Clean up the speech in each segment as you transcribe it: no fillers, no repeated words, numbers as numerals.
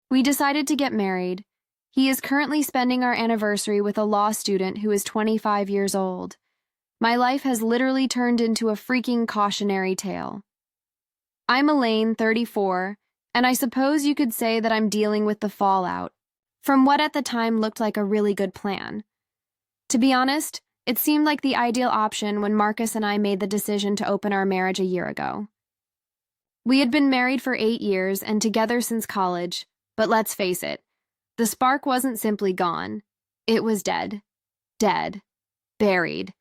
We decided to get married. He is currently spending our anniversary with a law student who is 25 years old. My life has literally turned into a freaking cautionary tale. I'm Elaine, 34, and I suppose you could say that I'm dealing with the fallout from what at the time looked like a really good plan. To be honest, it seemed like the ideal option when Marcus and I made the decision to open our marriage a year ago. We had been married for 8 years and together since college, but let's face it, the spark wasn't simply gone. It was dead. Dead. Buried.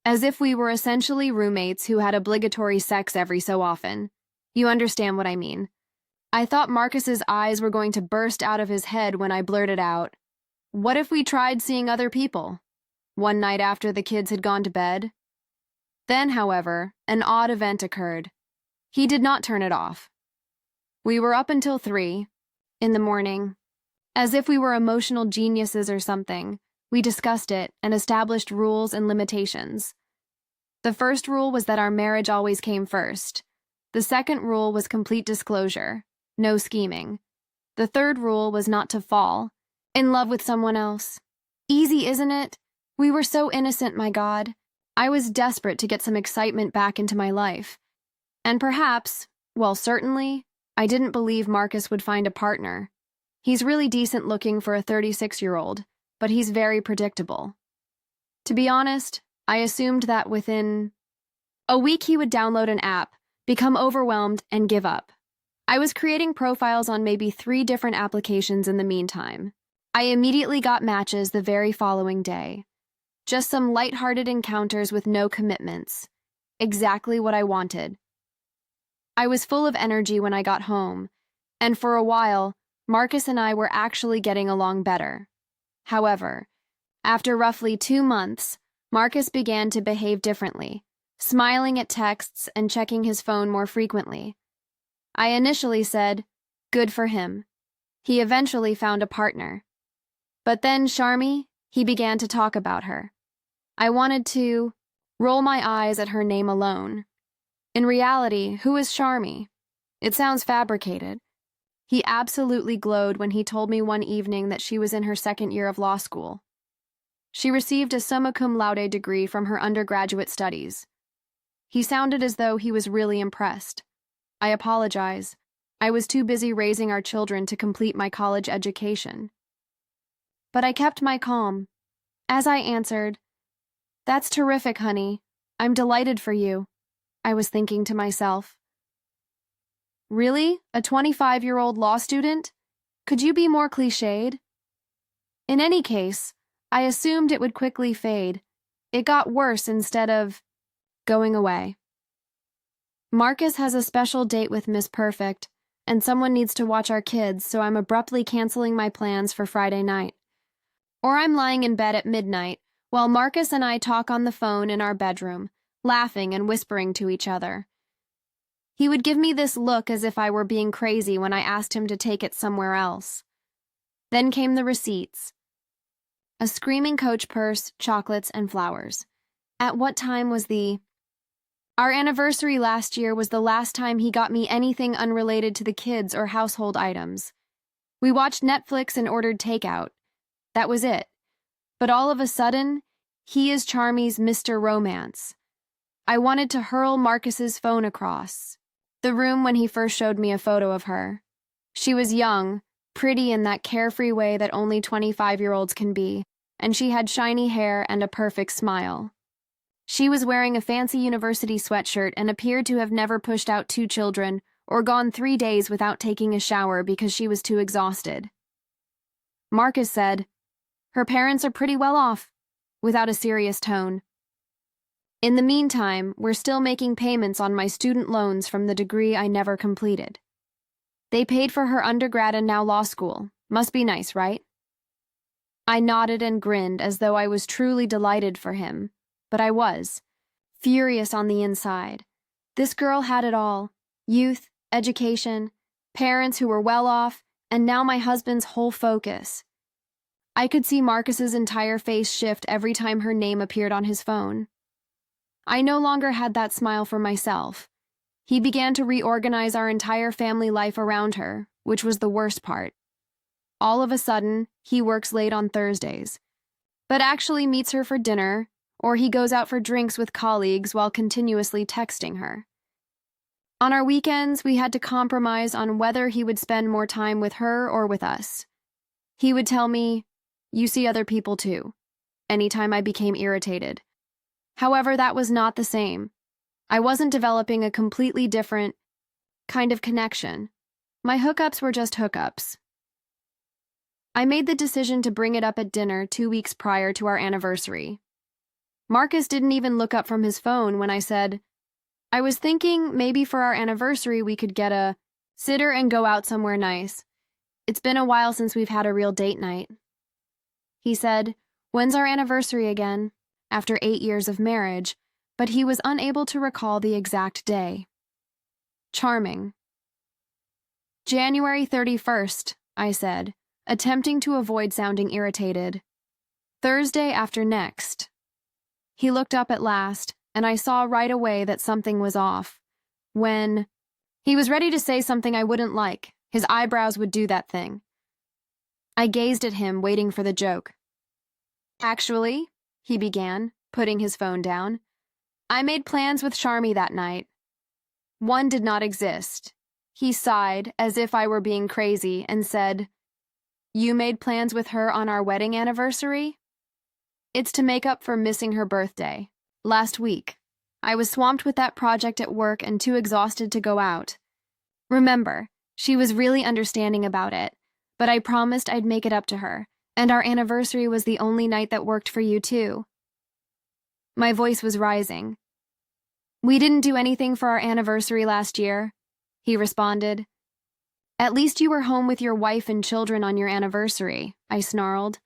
As if we were essentially roommates who had obligatory sex every so often. You understand what I mean. I thought Marcus's eyes were going to burst out of his head when I blurted out, "What if we tried seeing other people?" One night after the kids had gone to bed. Then, however, an odd event occurred. He did not turn it off. We were up until 3 in the morning. As if we were emotional geniuses or something, we discussed it and established rules and limitations. The first rule was that our marriage always came first. The second rule was complete disclosure, no scheming. The third rule was not to fall in love with someone else. Easy, isn't it? We were so innocent, my God. I was desperate to get some excitement back into my life. And perhaps, well, certainly, I didn't believe Marcus would find a partner. He's really decent looking for a 36-year-old, but he's very predictable. To be honest, I assumed that within a week he would download an app, become overwhelmed, and give up. I was creating profiles on maybe 3 different applications in the meantime. I immediately got matches the very following day. Just some lighthearted encounters with no commitments. Exactly what I wanted. I was full of energy when I got home, and for a while, Marcus and I were actually getting along better. However, after roughly 2 months, Marcus began to behave differently, smiling at texts and checking his phone more frequently. I initially said, good for him. He eventually found a partner. But then Charmy, he began to talk about her. I wanted to roll my eyes at her name alone. In reality, who is Charmy? It sounds fabricated. He absolutely glowed when he told me one evening that she was in her 2nd year of law school. She received a summa cum laude degree from her undergraduate studies. He sounded as though he was really impressed. I apologize. I was too busy raising our children to complete my college education. But I kept my calm. As I answered, "That's terrific, honey. I'm delighted for you," I was thinking to myself. Really? A 25-year-old law student? Could you be more cliched? In any case, I assumed it would quickly fade. It got worse instead of going away. Marcus has a special date with Miss Perfect, and someone needs to watch our kids, so I'm abruptly canceling my plans for Friday night. Or I'm lying in bed at midnight, while Marcus and I talk on the phone in our bedroom, laughing and whispering to each other. He would give me this look as if I were being crazy when I asked him to take it somewhere else. Then came the receipts. A screaming Coach purse, chocolates, and flowers. At what time was Our anniversary last year was the last time he got me anything unrelated to the kids or household items. We watched Netflix and ordered takeout. That was it. But all of a sudden, he is Charmy's Mr. Romance. I wanted to hurl Marcus's phone across the room when he first showed me a photo of her. She was young, pretty in that carefree way that only 25-year-olds can be, and she had shiny hair and a perfect smile. She was wearing a fancy university sweatshirt and appeared to have never pushed out 2 children or gone 3 days without taking a shower because she was too exhausted. Marcus said, "Her parents are pretty well off," without a serious tone. In the meantime, we're still making payments on my student loans from the degree I never completed. They paid for her undergrad and now law school. Must be nice, right? I nodded and grinned as though I was truly delighted for him, but I was furious on the inside. This girl had it all: youth, education, parents who were well off, and now my husband's whole focus. I could see Marcus's entire face shift every time her name appeared on his phone. I no longer had that smile for myself. He began to reorganize our entire family life around her, which was the worst part. all of a sudden, he works late on Thursdays, but actually meets her for dinner, or he goes out for drinks with colleagues while continuously texting her. On our weekends, we had to compromise on whether he would spend more time with her or with us. He would tell me, "You see other people too," anytime I became irritated. However, that was not the same. I wasn't developing a completely different kind of connection. My hookups were just hookups. I made the decision to bring it up at dinner 2 weeks prior to our anniversary. Marcus didn't even look up from his phone when I said, "I was thinking maybe for our anniversary we could get a sitter and go out somewhere nice. It's been a while since we've had a real date night." He said, "When's our anniversary again?" after 8 years of marriage, but he was unable to recall the exact day. Charming. "January 31st, I said, attempting to avoid sounding irritated. "Thursday after next." He looked up at last, and I saw right away that something was off. When he was ready to say something I wouldn't like, his eyebrows would do that thing. I gazed at him, waiting for the joke. "Actually," he began, putting his phone down, "I made plans with Charmy that night." One did not exist. He sighed, as if I were being crazy, and said, "You made plans with her on our wedding anniversary?" "It's to make up for missing her birthday. Last week. I was swamped with that project at work and too exhausted to go out. Remember, she was really understanding about it, but I promised I'd make it up to her, and our anniversary was the only night that worked for you too." My voice was rising. "We didn't do anything for our anniversary last year," he responded. "At least you were home with your wife and children on your anniversary," I snarled.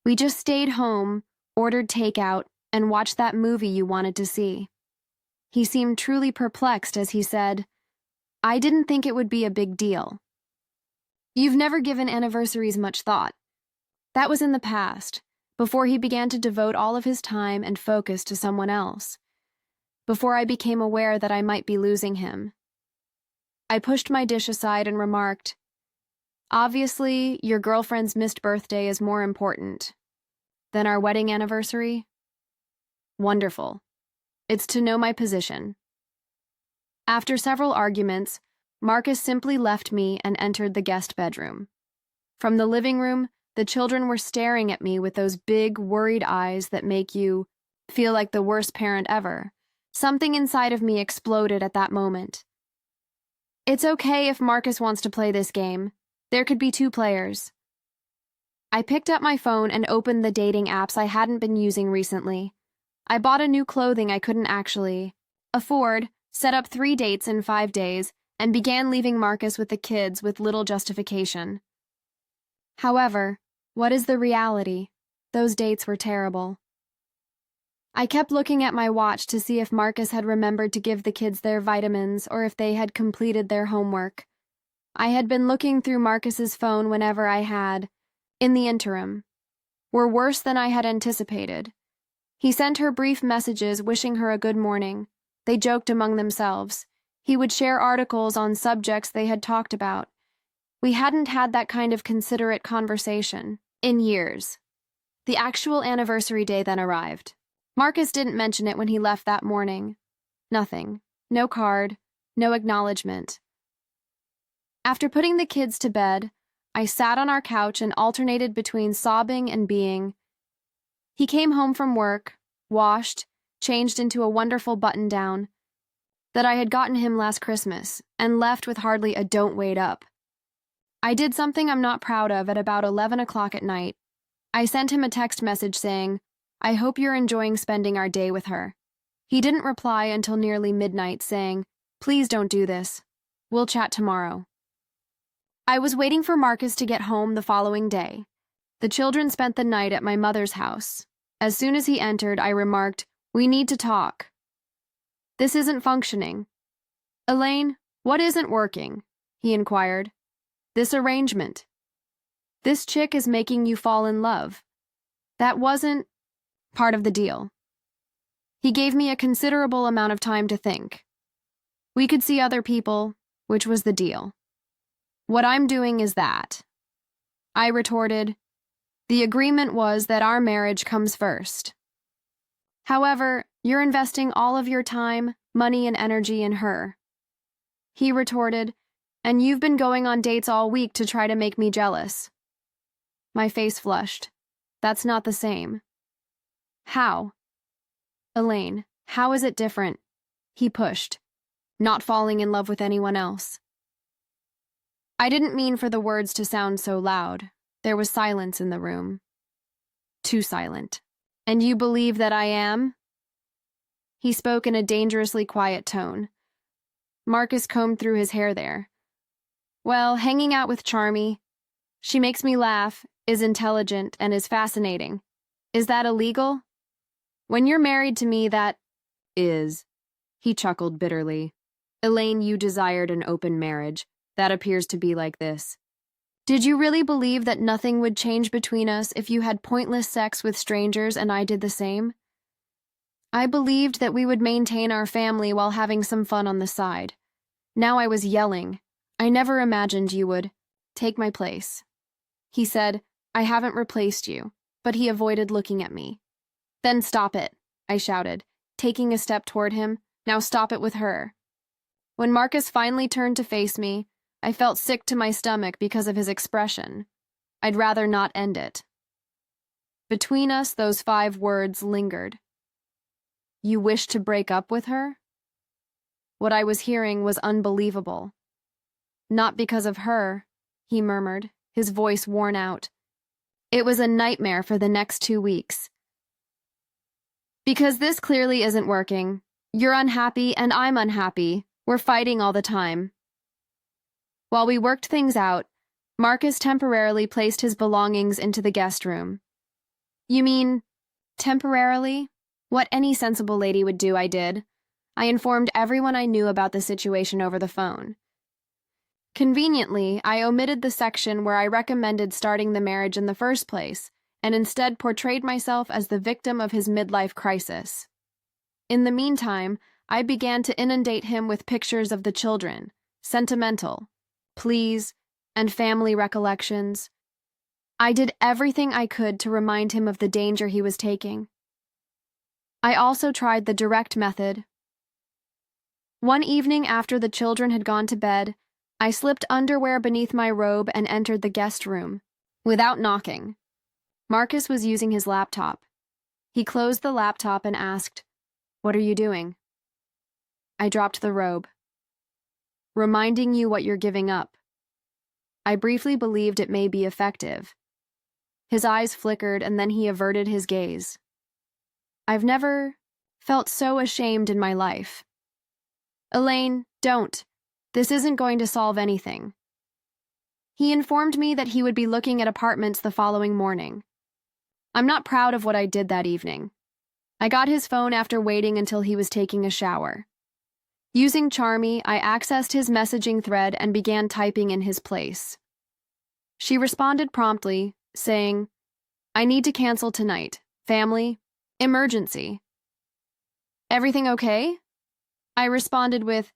"We just stayed home, ordered takeout, and watched that movie you wanted to see." He seemed truly perplexed as he said, "I didn't think it would be a big deal." "You've never given anniversaries much thought." That was in the past, before he began to devote all of his time and focus to someone else, before I became aware that I might be losing him. I pushed my dish aside and remarked, "Obviously, your girlfriend's missed birthday is more important than our wedding anniversary?" "Wonderful. It's to know my position." After several arguments, Marcus simply left me and entered the guest bedroom. From the living room, the children were staring at me with those big, worried eyes that make you feel like the worst parent ever. Something inside of me exploded at that moment. It's okay if Marcus wants to play this game. There could be 2 players. I picked up my phone and opened the dating apps I hadn't been using recently. I bought a new clothing I couldn't actually afford, set up 3 dates in 5 days, and began leaving Marcus with the kids with little justification. However, what is the reality? Those dates were terrible. I kept looking at my watch to see if Marcus had remembered to give the kids their vitamins or if they had completed their homework. I had been looking through Marcus's phone whenever I had, in the interim, were worse than I had anticipated. He sent her brief messages wishing her a good morning. They joked among themselves. He would share articles on subjects they had talked about. We hadn't had that kind of considerate conversation in years. The actual anniversary day then arrived. Marcus didn't mention it when he left that morning. Nothing. No card. No acknowledgement. After putting the kids to bed, I sat on our couch and alternated between sobbing and being. He came home from work, washed, changed into a wonderful button-down that I had gotten him last Christmas, and left with hardly a "don't wait up." I did something I'm not proud of at about 11 o'clock at night. I sent him a text message saying, "I hope you're enjoying spending our day with her." He didn't reply until nearly midnight, saying, "Please don't do this. We'll chat tomorrow." I was waiting for Marcus to get home the following day. The children spent the night at my mother's house. As soon as he entered, I remarked, "We need to talk. This isn't functioning." "Elaine, what isn't working?" he inquired. "This arrangement. This chick is making you fall in love. That wasn't part of the deal." He gave me a considerable amount of time to think. "We could see other people, which was the deal. What I'm doing is that." I retorted, "The agreement was that our marriage comes first. However, you're investing all of your time, money, and energy in her." He retorted, "And you've been going on dates all week to try to make me jealous." My face flushed. That's not the same. How? Elaine, how is it different? He pushed, not falling in love with anyone else. I didn't mean for the words to sound so loud. There was silence in the room. Too silent. "And you believe that I am?" He spoke in a dangerously quiet tone. Marcus combed through his hair there. "Well, hanging out with Charmy. She makes me laugh, is intelligent, and is fascinating. Is that illegal? When you're married to me, that is." He chuckled bitterly. "Elaine, you desired an open marriage. That appears to be like this. Did you really believe that nothing would change between us if you had pointless sex with strangers and I did the same? I believed that we would maintain our family while having some fun on the side. Now I was yelling. I never imagined you would take my place." He said, "I haven't replaced you," but he avoided looking at me. "Then stop it," I shouted, taking a step toward him. "Now stop it with her." When Marcus finally turned to face me, I felt sick to my stomach because of his expression. I'd rather not end it. Between us, those 5 words lingered. "You wish to break up with her?" What I was hearing was unbelievable. "Not because of her," he murmured, his voice worn out. It was a nightmare for the next 2 weeks. "Because this clearly isn't working. You're unhappy and I'm unhappy. We're fighting all the time." While we worked things out, Marcus temporarily placed his belongings into the guest room. "You mean, temporarily?" What any sensible lady would do, I did. I informed everyone I knew about the situation over the phone. Conveniently, I omitted the section where I recommended starting the marriage in the first place, and instead portrayed myself as the victim of his midlife crisis. In the meantime, I began to inundate him with pictures of the children, sentimental, pleas, and family recollections. I did everything I could to remind him of the danger he was taking. I also tried the direct method. One evening after the children had gone to bed, I slipped underwear beneath my robe and entered the guest room, without knocking. Marcus was using his laptop. He closed the laptop and asked, "What are you doing?" I dropped the robe. "Reminding you what you're giving up." I briefly believed it may be effective. His eyes flickered and then he averted his gaze. I've never felt so ashamed in my life. "Elaine, don't. This isn't going to solve anything." He informed me that he would be looking at apartments the following morning. I'm not proud of what I did that evening. I got his phone after waiting until he was taking a shower. Using Charmy, I accessed his messaging thread and began typing in his place. She responded promptly, saying, "I need to cancel tonight. Family. Emergency." "Everything okay?" I responded with,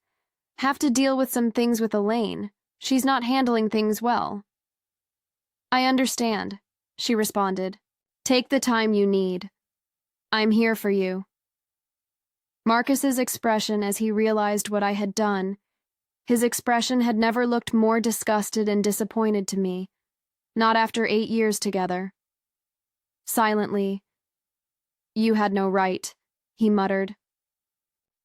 "Have to deal with some things with Elaine. She's not handling things well." "I understand," she responded. "Take the time you need. I'm here for you." Marcus's expression as he realized what I had done, his expression had never looked more disgusted and disappointed to me, not after 8 years together. Silently, "You had no right," he muttered.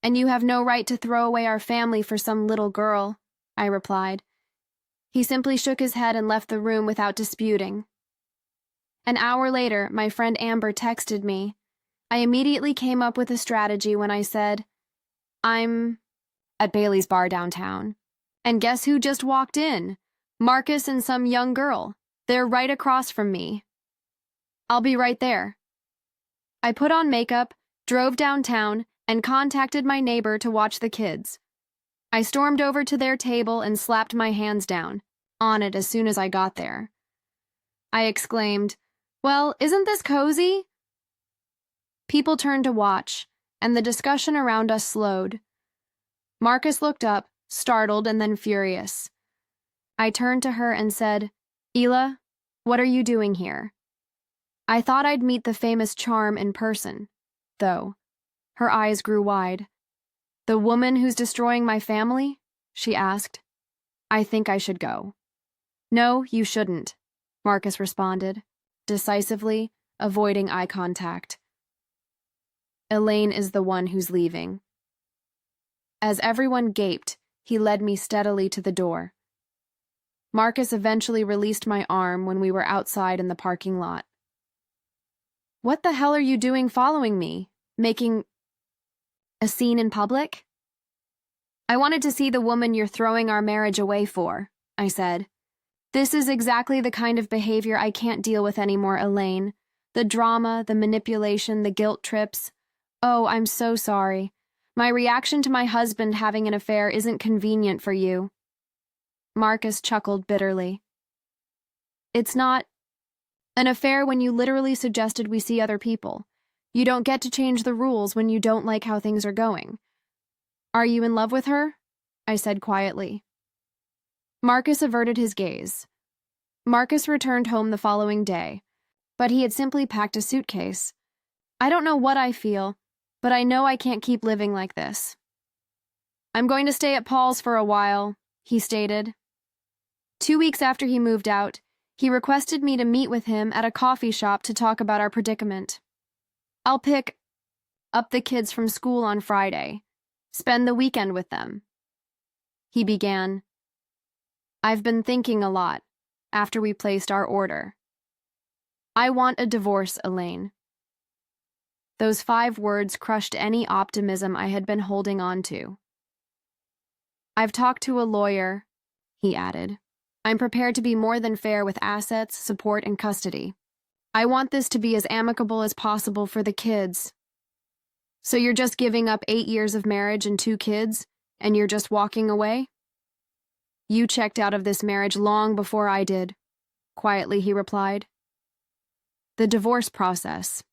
"And you have no right to throw away our family for some little girl," I replied. He simply shook his head and left the room without disputing. An hour later, my friend Amber texted me. I immediately came up with a strategy when I said, "I'm at Bailey's bar downtown. And guess who just walked in? Marcus and some young girl. They're right across from me. I'll be right there." I put on makeup, drove downtown, and contacted my neighbor to watch the kids. I stormed over to their table and slapped my hands down on it as soon as I got there. I exclaimed, "Well, isn't this cozy?" People turned to watch, and the discussion around us slowed. Marcus looked up, startled and then furious. I turned to her and said, "Ela, What are you doing here? I thought I'd meet the famous Charm in person, though. Her eyes grew wide. The woman who's destroying my family? She asked. I think I should go. No, you shouldn't, Marcus responded, decisively, avoiding eye contact. Elaine is the one who's leaving. As everyone gaped, he led me steadily to the door. Marcus eventually released my arm when we were outside in the parking lot. What the hell are you doing following me? Making a scene in public? I wanted to see the woman you're throwing our marriage away for, I said. This is exactly the kind of behavior I can't deal with anymore, Elaine. The drama, the manipulation, the guilt trips. Oh, I'm so sorry. My reaction to my husband having an affair isn't convenient for you. Marcus chuckled bitterly. It's not an affair when you literally suggested we see other people. You don't get to change the rules when you don't like how things are going. Are you in love with her? I said quietly. Marcus averted his gaze. Marcus returned home the following day, but he had simply packed a suitcase. I don't know what I feel, but I know I can't keep living like this. I'm going to stay at Paul's for a while, he stated. 2 weeks after he moved out, he requested me to meet with him at a coffee shop to talk about our predicament. I'll pick up the kids from school on Friday, spend the weekend with them. He began. I've been thinking a lot after we placed our order. I want a divorce, Elaine. Those 5 words crushed any optimism I had been holding on to. I've talked to a lawyer, he added. I'm prepared to be more than fair with assets, support, and custody. I want this to be as amicable as possible for the kids. So you're just giving up 8 years of marriage and 2 kids, and you're just walking away? You checked out of this marriage long before I did, quietly he replied. The divorce process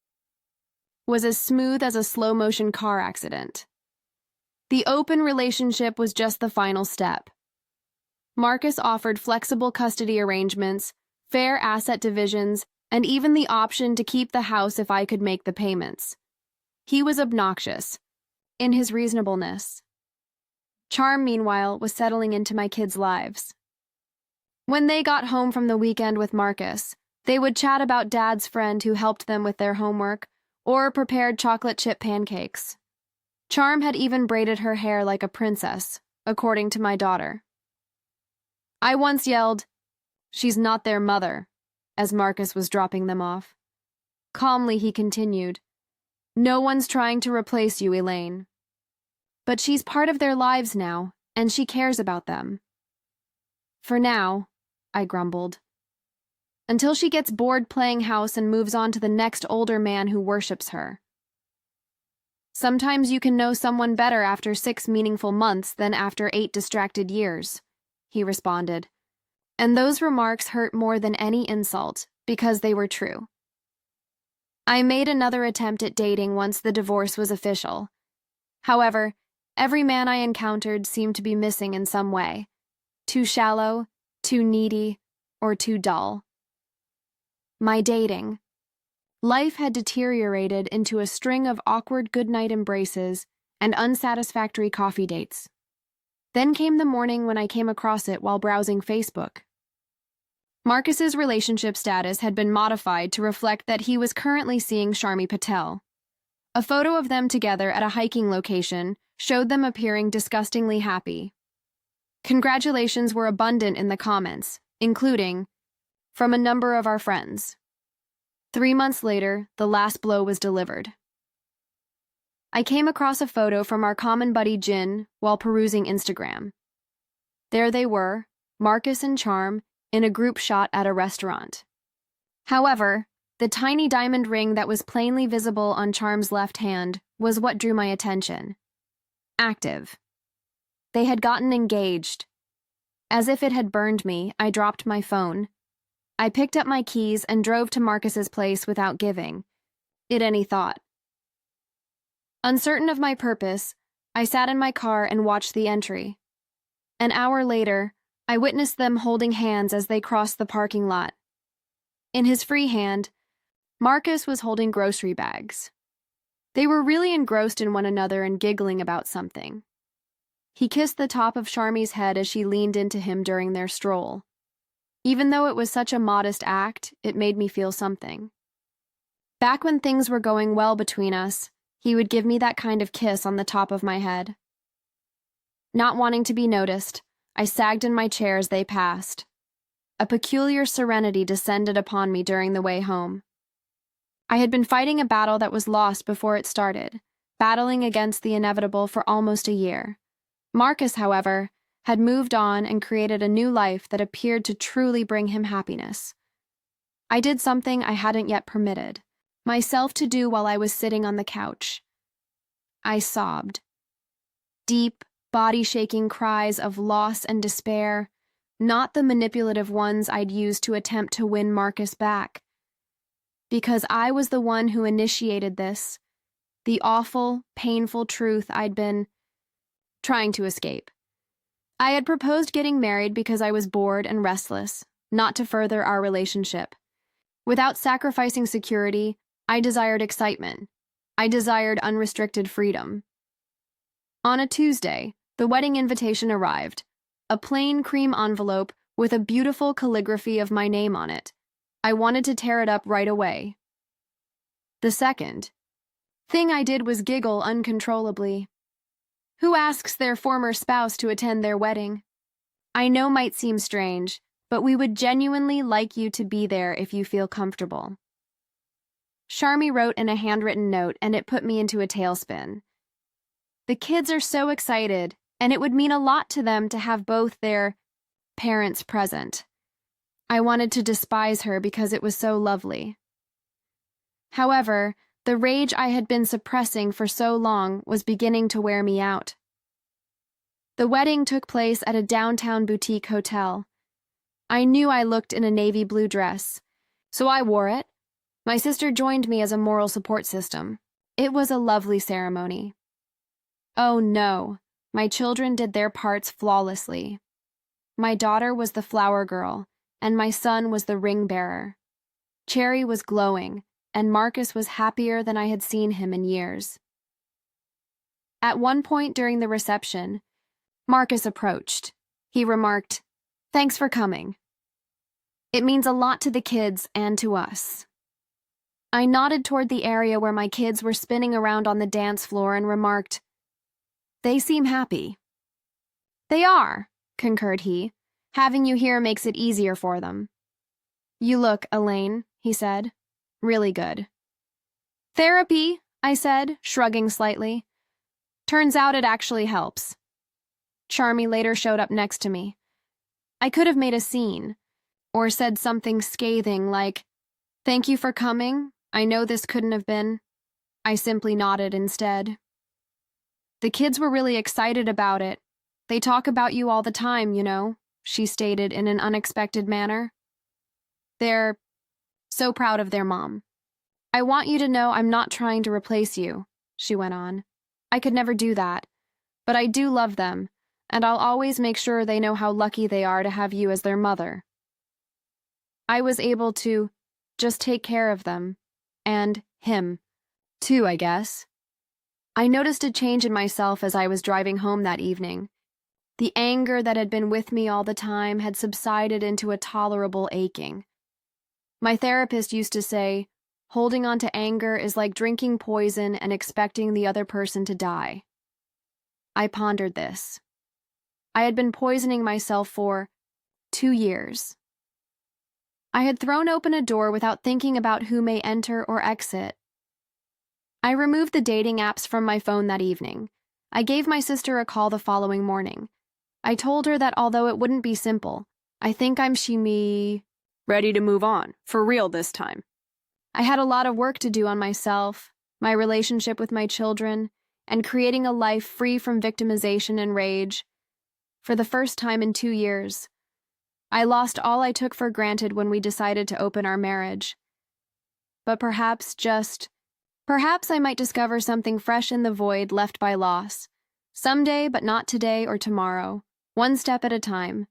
was as smooth as a slow-motion car accident. The open relationship was just the final step. Marcus offered flexible custody arrangements, fair asset divisions, and even the option to keep the house if I could make the payments. He was obnoxious, in his reasonableness. Charm, meanwhile, was settling into my kids' lives. When they got home from the weekend with Marcus, they would chat about Dad's friend who helped them with their homework or prepared chocolate chip pancakes. Charm had even braided her hair like a princess, according to my daughter. I once yelled, "She's not their mother," as Marcus was dropping them off. Calmly, he continued, "No one's trying to replace you, Elaine. But she's part of their lives now, and she cares about them." For now, I grumbled. Until she gets bored playing house and moves on to the next older man who worships her. Sometimes you can know someone better after 6 meaningful months than after 8 distracted years, he responded. And those remarks hurt more than any insult, because they were true. I made another attempt at dating once the divorce was official. However, every man I encountered seemed to be missing in some way. Too shallow, too needy, or too dull. My dating. Life had deteriorated into a string of awkward goodnight embraces and unsatisfactory coffee dates. Then came the morning when I came across it while browsing Facebook. Marcus's relationship status had been modified to reflect that he was currently seeing Sharmi Patel. A photo of them together at a hiking location showed them appearing disgustingly happy. Congratulations were abundant in the comments, including, from a number of our friends. 3 months later, the last blow was delivered. I came across a photo from our common buddy Jin while perusing Instagram. There they were, Marcus and Charm, in a group shot at a restaurant. However, the tiny diamond ring that was plainly visible on Charm's left hand was what drew my attention. Active. They had gotten engaged. As if it had burned me, I dropped my phone. I picked up my keys and drove to Marcus's place without giving it any thought. Uncertain of my purpose, I sat in my car and watched the entry. An hour later, I witnessed them holding hands as they crossed the parking lot. In his free hand, Marcus was holding grocery bags. They were really engrossed in one another and giggling about something. He kissed the top of Charmy's head as she leaned into him during their stroll. Even though it was such a modest act, it made me feel something. Back when things were going well between us, he would give me that kind of kiss on the top of my head. Not wanting to be noticed, I sagged in my chair as they passed. A peculiar serenity descended upon me during the way home. I had been fighting a battle that was lost before it started, battling against the inevitable for almost a year. Marcus, however, had moved on and created a new life that appeared to truly bring him happiness. I did something I hadn't yet permitted myself to do while I was sitting on the couch. I sobbed. Deep, body-shaking cries of loss and despair, not the manipulative ones I'd used to attempt to win Marcus back. Because I was the one who initiated this, the awful, painful truth I'd been trying to escape. I had proposed getting married because I was bored and restless, not to further our relationship. Without sacrificing security, I desired excitement. I desired unrestricted freedom. On a Tuesday, the wedding invitation arrived, a plain cream envelope with a beautiful calligraphy of my name on it. I wanted to tear it up right away. The second thing I did was giggle uncontrollably. Who asks their former spouse to attend their wedding? I know might seem strange, but we would genuinely like you to be there if you feel comfortable. Charmy wrote in a handwritten note, and it put me into a tailspin. The kids are so excited, and it would mean a lot to them to have both their parents present. I wanted to despise her because it was so lovely. However, the rage I had been suppressing for so long was beginning to wear me out. The wedding took place at a downtown boutique hotel. I knew I looked in a navy blue dress, so I wore it. My sister joined me as a moral support system. It was a lovely ceremony. Oh no, my children did their parts flawlessly. My daughter was the flower girl, and my son was the ring bearer. Cherry was glowing, and Marcus was happier than I had seen him in years. At one point during the reception, Marcus approached. He remarked, "Thanks for coming. It means a lot to the kids and to us." I nodded toward the area where my kids were spinning around on the dance floor and remarked, "They seem happy." "They are," concurred he. "Having you here makes it easier for them." "You look, Elaine," he said, "really good." "Therapy," I said, shrugging slightly. "Turns out it actually helps." Charmy later showed up next to me. I could have made a scene, or said something scathing like, "Thank you for coming. I know this couldn't have been." I simply nodded instead. "The kids were really excited about it. They talk about you all the time, you know," she stated in an unexpected manner. "They're so proud of their mom. I want you to know I'm not trying to replace you," she went on. "I could never do that. But I do love them, and I'll always make sure they know how lucky they are to have you as their mother." I was able to just take care of them. And him, too, I guess. I noticed a change in myself as I was driving home that evening. The anger that had been with me all the time had subsided into a tolerable aching. My therapist used to say, holding on to anger is like drinking poison and expecting the other person to die. I pondered this. I had been poisoning myself for 2 years. I had thrown open a door without thinking about who may enter or exit. I removed the dating apps from my phone that evening. I gave my sister a call the following morning. I told her that although it wouldn't be simple, I think I'm ready to move on, for real this time. I had a lot of work to do on myself, my relationship with my children, and creating a life free from victimization and rage. For the first time in 2 years, I lost all I took for granted when we decided to open our marriage. But perhaps I might discover something fresh in the void left by loss. Someday, but not today or tomorrow. One step at a time.